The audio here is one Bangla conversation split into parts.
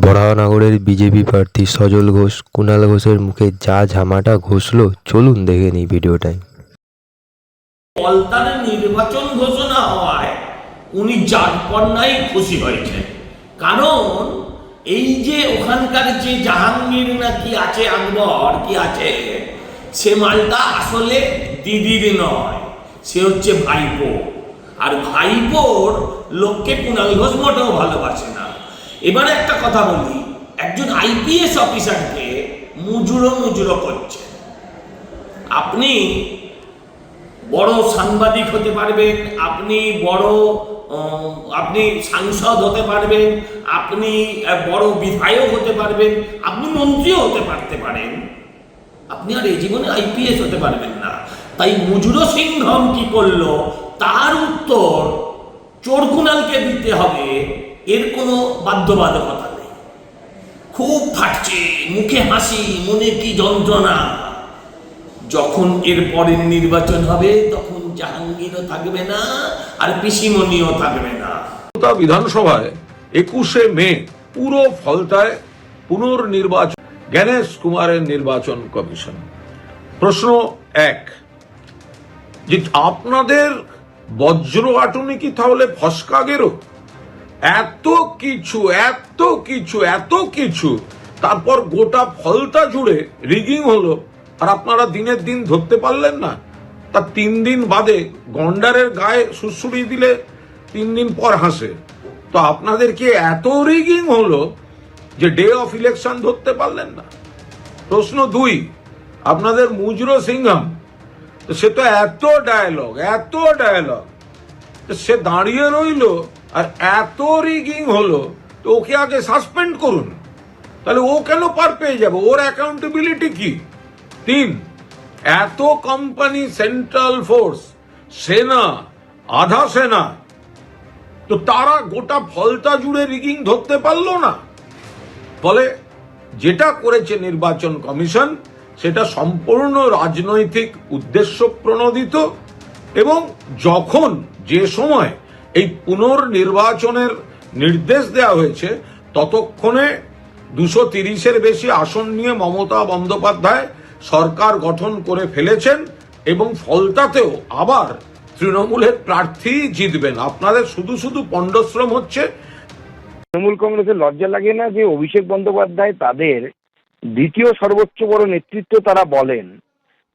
বরাহনগরের বিজেপি প্রার্থী সজল ঘোষ, কুণাল ঘোষের মুখে যা ঝামাটা ঘষল, চলুন দেখে নিই ভিডিওটায়। পলতানের নির্বাচন ঘোষণা হওয়ায় উনি জাটপন্নাই খুশি হয়েছেন। কারণ এই যে ওখানকার যে জাহাঙ্গীর নাকি আছে, আকবর কি আছে, সে মালটা আসলে দিদির নয়, সে হচ্ছে ভাইপো। আর ভাইপোর লোককে কুণাল ঘোষ মোটেও ভালোবাসে না। এবারে একটা কথা বলি, একজন আইপিএস অফিসারকে মুজুরো করছে। আপনি বড় সাংবাদিক হতে পারবেন, আপনি সাংসদ হতে পারবেন, আপনি বড় বিধায়ক হতে পারবেন, আপনি মন্ত্রীও হতে পারেন, আপনি আর এই জীবনে আইপিএস হতে পারবেন না। তাই মুজুরো সিংহম কি করলো, তার উত্তর চোর কুণালকে দিতে হবে, এর কোনো বাধ্যবাধকতা নেই। খুব ফাটছে, মুখে হাসি, মনে কি যন্ত্রণা। যখন এর পরের নির্বাচন হবে তখন জাহাঙ্গীরও থাকবে না, আর পিসিমণিও থাকবে না। বিধানসভায় 21শে মে পুরো ফলতায় পুনর্নির্বাচন জ্ঞানেশ কুমারের নির্বাচন কমিশন। প্রশ্ন এক, যে আপনাদের বজ্র আটুনি কি তাহলে ফসকা গেরো? এত কিছু তারপর গোটা ফলতা জুড়ে রিগিং হলো, আর আপনারা দিনের দিন ধরতে পারলেন না। তার 3 দিন বাদে গন্ডারের গায়ে সুড়সুড়ি দিলে 3 দিন পর হাসে। তো আপনাদের কি এত রিগিং হলো যে ডে অফ ইলেকশন ধরতে পারলেন না? প্রশ্ন 2, আপনাদের মুজরো সিংহম, সে তো এত ডায়ালগ, সে দাঁড়িয়ে রইল, আর এত রিগিং হলো, তো ওকে আগে সাসপেন্ড করুন। তাহলে ও কেন পার পেয়ে যাবে? ওর অ্যাকাউন্টেবিলিটি কি? 3, এত কোম্পানি, সেন্ট্রাল ফোর্স, সেনা, আধা সেনা, তো তারা গোটা ফলতা জুড়ে রিগিং ধরতে পারলো না। ফলে যেটা করেছে নির্বাচন কমিশন, সেটা সম্পূর্ণ রাজনৈতিক উদ্দেশ্য প্রণোদিত। এবং যখন যে সময় এই পুনর্নির্বাচনের নির্দেশ দেওয়া হয়েছে, ততক্ষণে 230-এর বেশি আসন নিয়ে মমতা বন্দ্যোপাধ্যায় সরকার গঠন করে ফেলেছেন, এবং ফলতাতেও আবার তৃণমূলের প্রার্থী জিতবেন। আপনাদের শুধু পণ্ডশ্রম হচ্ছে। তৃণমূল কংগ্রেসের লজ্জা লাগে না যে অভিষেক বন্দ্যোপাধ্যায় তাদের দ্বিতীয় সর্বোচ্চ বড় নেতৃত্ব তারা বলেন,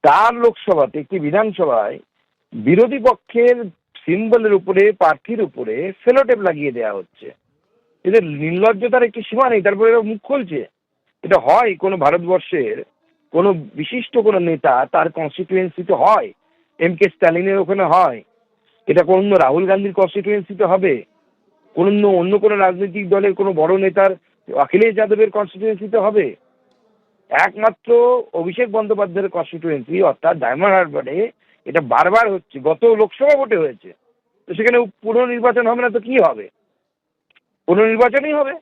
তার লোকসভাতে একটি বিধানসভায় বিরোধী পক্ষের সিম্বলের উপরে, প্রার্থীর উপরে সেলোটেপ লাগিয়ে দেওয়া হচ্ছে। এদের নির্লজ্জতার একটি সীমা নেই, তারপরে এরা মুখ খুলছে। এটা হয় কোনো ভারতবর্ষের কোনো বিশিষ্ট কোনো নেতা তার কনস্টিটুয়েন্সিতে হয়, এম.কে. স্ট্যালিনের ওখানে হয়, এটা কোনো রাহুল গান্ধীর কনস্টিটুয়েন্সিতে হবে, অন্য কোনো রাজনৈতিক দলের কোনো বড় নেতার, অখিলেশ যাদবের কনস্টিটুয়েন্সিতে হবে। একমাত্র অভিষেক বন্দ্যোপাধ্যায়ের কনস্টিটুয়েন্সি অর্থাৎ ডায়মন্ড হারবারে এটা বারবার হচ্ছে। গত লোকসভা ভোটে হয়েছে, তো সেখানে পুনর্নির্বাচন হবে না তো কি হবে? পুনর্নির্বাচনই হবে।